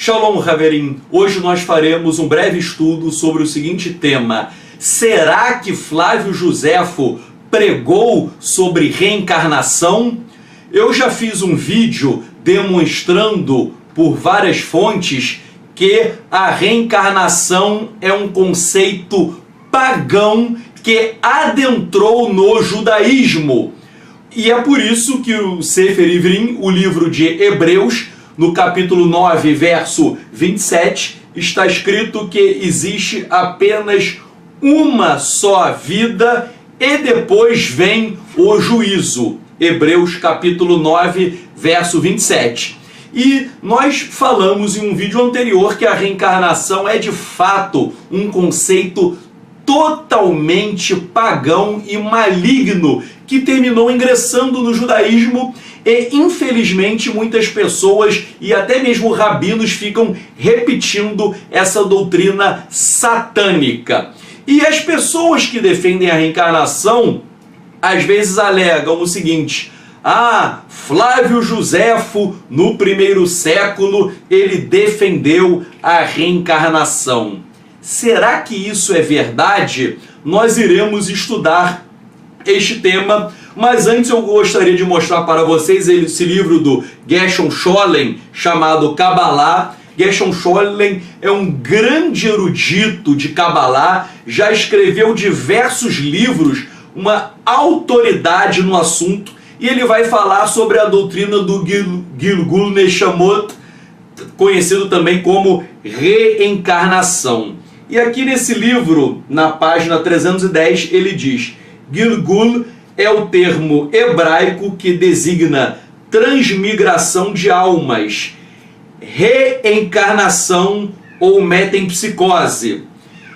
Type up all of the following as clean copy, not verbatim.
Shalom, Haverim! Hoje nós faremos um breve estudo sobre o seguinte tema: será que Flávio Joséfo pregou sobre reencarnação? Eu já fiz um vídeo demonstrando por várias fontes que a reencarnação é um conceito pagão que adentrou no judaísmo. E é por isso que o Sefer Ivrim, o livro de Hebreus, no capítulo 9, verso 27, está escrito que existe apenas uma só vida e depois vem o juízo. Hebreus capítulo 9, verso 27. E nós falamos em um vídeo anterior que a reencarnação é de fato um conceito totalmente pagão e maligno que terminou ingressando no judaísmo e, infelizmente, muitas pessoas e até mesmo rabinos ficam repetindo essa doutrina satânica. E as pessoas que defendem a reencarnação às vezes alegam o seguinte: Flávio Joséfo, no primeiro século, ele defendeu a reencarnação. Será que isso é verdade? Nós iremos estudar este tema, mas antes eu gostaria de mostrar para vocês esse livro do Gershon Scholem, chamado Kabbalah. Gershon Scholem é um grande erudito de Kabbalah, já escreveu diversos livros, uma autoridade no assunto, e ele vai falar sobre a doutrina do Gilgul Neshamot, conhecido também como reencarnação. E aqui nesse livro, na página 310, ele diz: Gilgul é o termo hebraico que designa transmigração de almas, reencarnação ou metempsicose.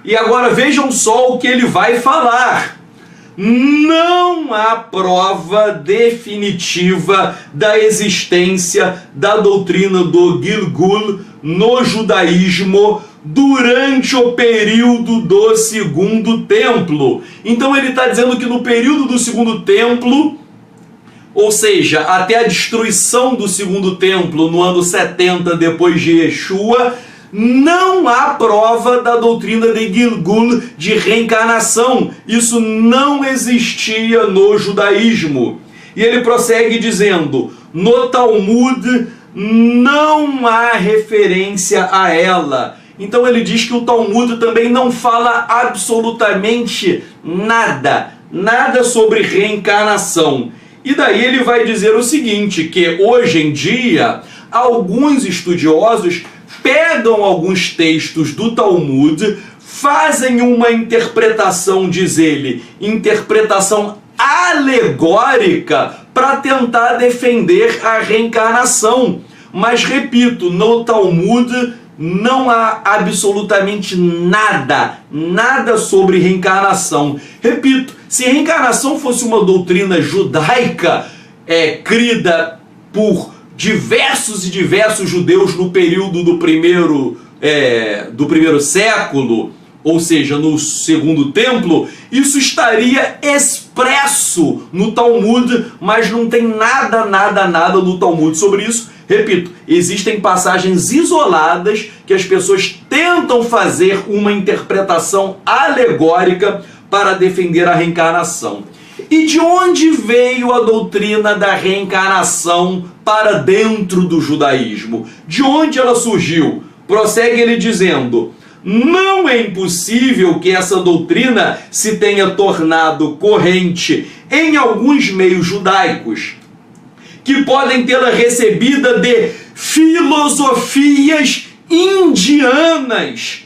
E agora vejam só o que ele vai falar. Não há prova definitiva da existência da doutrina do Gilgul no judaísmo durante o período do Segundo Templo. Então ele está dizendo que no período do Segundo Templo, ou seja, até a destruição do Segundo Templo no ano 70 depois de Yeshua, não há prova da doutrina de Gilgul de reencarnação. Isso não existia no judaísmo. E ele prossegue dizendo: no Talmud não há referência a ela. Então ele diz que o Talmud também não fala absolutamente nada sobre reencarnação. E daí ele vai dizer o seguinte, que hoje em dia alguns estudiosos pegam alguns textos do Talmud, fazem uma interpretação, diz ele, interpretação alegórica para tentar defender a reencarnação. Mas repito, no Talmud não há absolutamente nada sobre reencarnação. Repito, se reencarnação fosse uma doutrina judaica crida por diversos e diversos judeus no período do primeiro século, ou seja, no Segundo Templo, isso estaria expresso no Talmud, mas não tem nada no Talmud sobre isso. Repito, existem passagens isoladas que as pessoas tentam fazer uma interpretação alegórica para defender a reencarnação. E de onde veio a doutrina da reencarnação para dentro do judaísmo? De onde ela surgiu? Prossegue ele dizendo: não é impossível que essa doutrina se tenha tornado corrente em alguns meios judaicos, que podem tê-la recebida de filosofias indianas,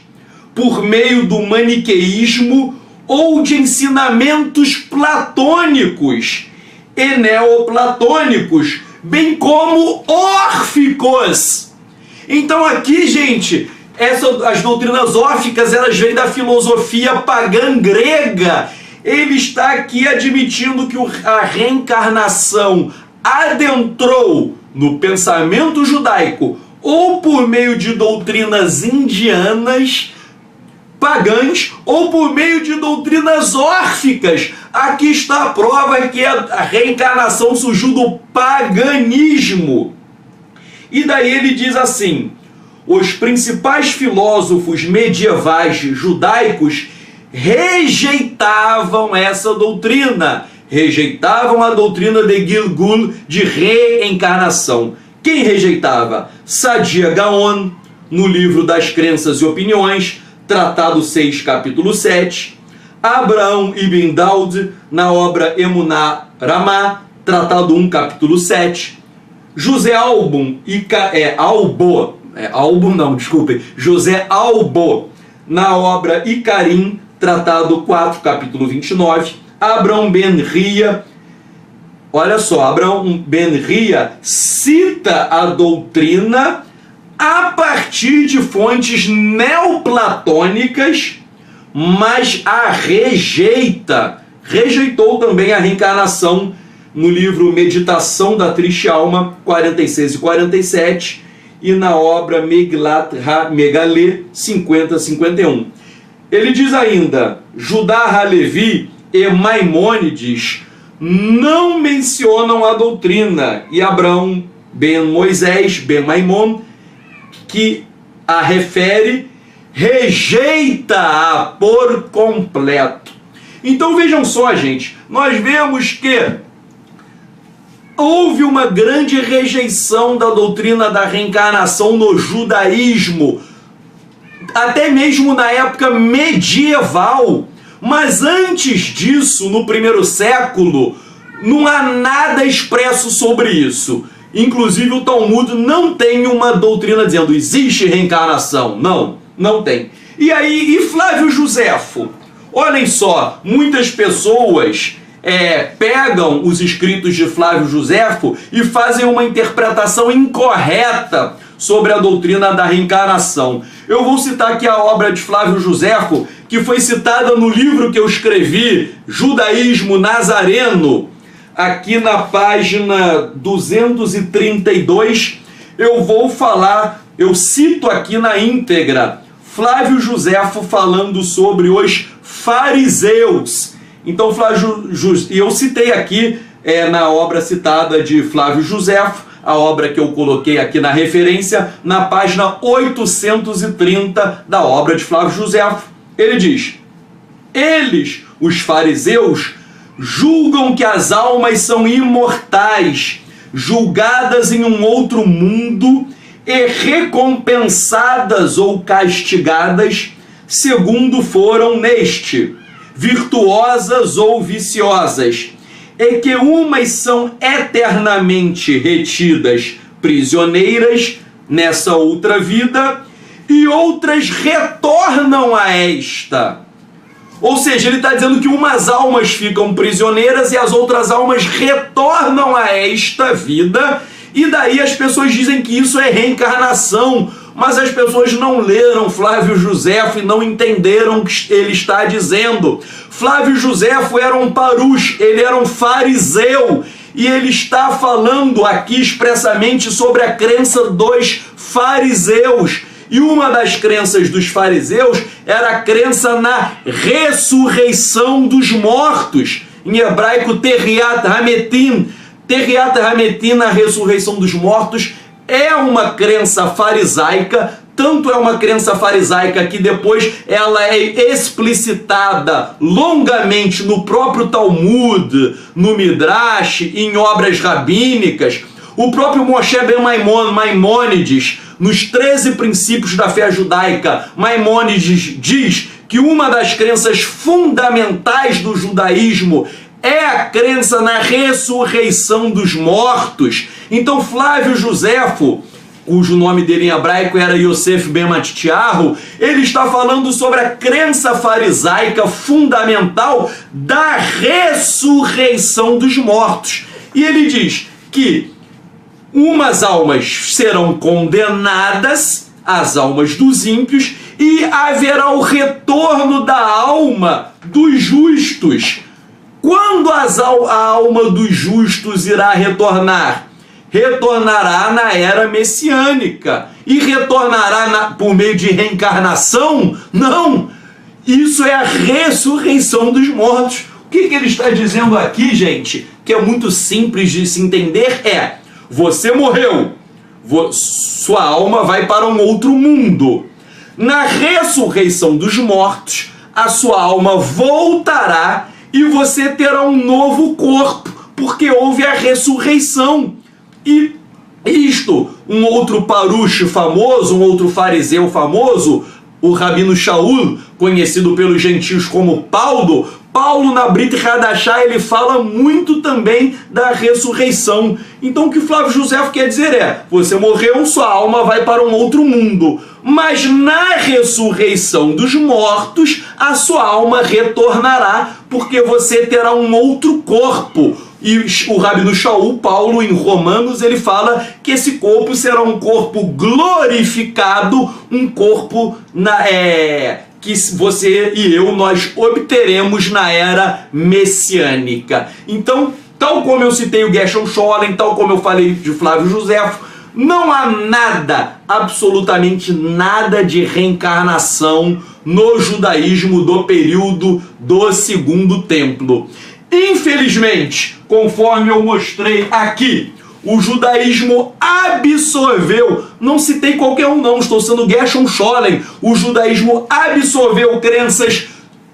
por meio do maniqueísmo ou de ensinamentos platônicos e neoplatônicos, bem como órficos. Então aqui, gente, as doutrinas órficas, elas vêm da filosofia pagã grega. Ele está aqui admitindo que a reencarnação adentrou no pensamento judaico ou por meio de doutrinas indianas, pagãs, ou por meio de doutrinas órficas. Aqui está a prova que a reencarnação surgiu do paganismo. E daí ele diz assim: os principais filósofos medievais judaicos rejeitavam essa doutrina, rejeitavam a doutrina de Gilgul, de reencarnação. Quem rejeitava? Saadia Gaon, no livro das Crenças e Opiniões, tratado 6, capítulo 7, Abraham Ibn Daud, na obra Emuná Ramá, tratado 1, capítulo 7, José José Albo, na obra Icarim, tratado 4, capítulo 29, Abraham Ben Ria, olha só, Abraham Ben Ria cita a doutrina a partir de fontes neoplatônicas, mas a rejeitou também a reencarnação no livro Meditação da Triste Alma, 46 e 47, e na obra Megillat HaMegaleh, 50 e 51. Ele diz ainda, Judá Halevi e Maimônides não mencionam a doutrina, e Abrão Ben Moisés, Ben Maimon, que a refere, rejeita-a por completo. Então vejam só, gente, nós vemos que houve uma grande rejeição da doutrina da reencarnação no judaísmo, até mesmo na época medieval. Mas antes disso, no primeiro século, não há nada expresso sobre isso. Inclusive o Talmud não tem uma doutrina dizendo existe reencarnação. Não tem. E aí, e Flávio Joséfo? Olhem só, muitas pessoas pegam os escritos de Flávio Joséfo e fazem uma interpretação incorreta sobre a doutrina da reencarnação. Eu vou citar aqui a obra de Flávio Joséfo, que foi citada no livro que eu escrevi, Judaísmo Nazareno, aqui na página 232, eu cito aqui na íntegra, Flávio Joséfo falando sobre os fariseus. Então, eu citei aqui, na obra citada de Flávio Joséfo, a obra que eu coloquei aqui na referência, na página 830 da obra de Flávio Joséfo. Ele diz, eles, os fariseus, julgam que as almas são imortais, julgadas em um outro mundo e recompensadas ou castigadas segundo foram neste, virtuosas ou viciosas, e que umas são eternamente retidas prisioneiras nessa outra vida e outras retornam a esta. Ou seja, ele está dizendo que umas almas ficam prisioneiras e as outras almas retornam a esta vida, e daí as pessoas dizem que isso é reencarnação, mas as pessoas não leram Flávio Joséfo e não entenderam o que ele está dizendo. Flávio Joséfo era um parush, ele era um fariseu, e ele está falando aqui expressamente sobre a crença dos fariseus. E uma das crenças dos fariseus era a crença na ressurreição dos mortos. Em hebraico, Terriat Hametim. Terriat Hametim, a ressurreição dos mortos, é uma crença farisaica. Tanto é uma crença farisaica que depois ela é explicitada longamente no próprio Talmud, no Midrash, em obras rabínicas. O próprio Moshe Ben Maimônides, nos 13 princípios da fé judaica, Maimônides diz que uma das crenças fundamentais do judaísmo é a crença na ressurreição dos mortos. Então Flávio Joséfo, cujo nome dele em hebraico era Yosef Ben Matitiahu, ele está falando sobre a crença farisaica fundamental da ressurreição dos mortos. E ele diz que umas almas serão condenadas, as almas dos ímpios, e haverá o retorno da alma dos justos. Quando a alma dos justos irá retornar? Retornará na era messiânica. E retornará por meio de reencarnação? Não! Isso é a ressurreição dos mortos. O que ele está dizendo aqui, gente, que é muito simples de se entender, você morreu, sua alma vai para um outro mundo. Na ressurreição dos mortos, a sua alma voltará e você terá um novo corpo, porque houve a ressurreição. E isto, um outro parush famoso, um outro fariseu famoso, o Rabino Shaul, conhecido pelos gentios como Paulo, na Brit Hadashah, ele fala muito também da ressurreição. Então o que Flávio Josefo quer dizer é, você morreu, sua alma vai para um outro mundo, mas na ressurreição dos mortos, a sua alma retornará, porque você terá um outro corpo. E o Rabino Shaul, Paulo, em Romanos, ele fala que esse corpo será um corpo glorificado, um corpo que você e eu, nós obteremos na era messiânica. Então, tal como eu citei o Gershon Scholem, tal como eu falei de Flávio Josefo, não há nada, absolutamente nada de reencarnação no judaísmo do período do Segundo Templo. Infelizmente, conforme eu mostrei aqui, o judaísmo absorveu, não citei qualquer um não, estou sendo Gershon Scholem, o judaísmo absorveu crenças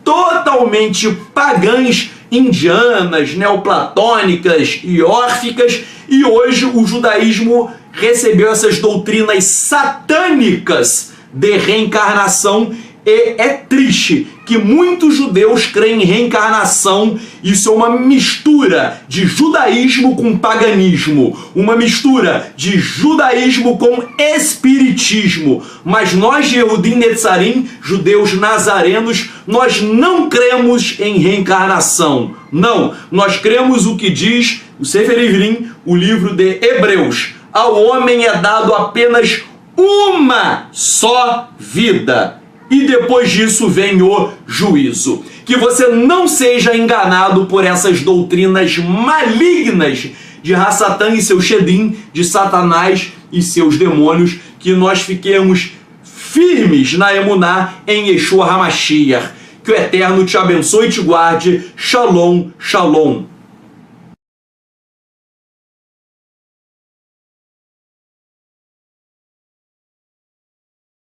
totalmente pagãs, indianas, neoplatônicas e órficas, e hoje o judaísmo recebeu essas doutrinas satânicas de reencarnação. E é triste que muitos judeus creem em reencarnação. Isso é uma mistura de judaísmo com paganismo, uma mistura de judaísmo com espiritismo. Mas nós, Yehudim Netzarim, judeus nazarenos, nós não cremos em reencarnação. Não, nós cremos o que diz o Sefer Ivrim, o livro de Hebreus. Ao homem é dado apenas uma só vida. E depois disso vem o juízo. Que você não seja enganado por essas doutrinas malignas de Hassatan e seu Shedim, de Satanás e seus demônios, que nós fiquemos firmes na Emuná em Yeshua HaMashiach. Que o Eterno te abençoe e te guarde. Shalom, shalom.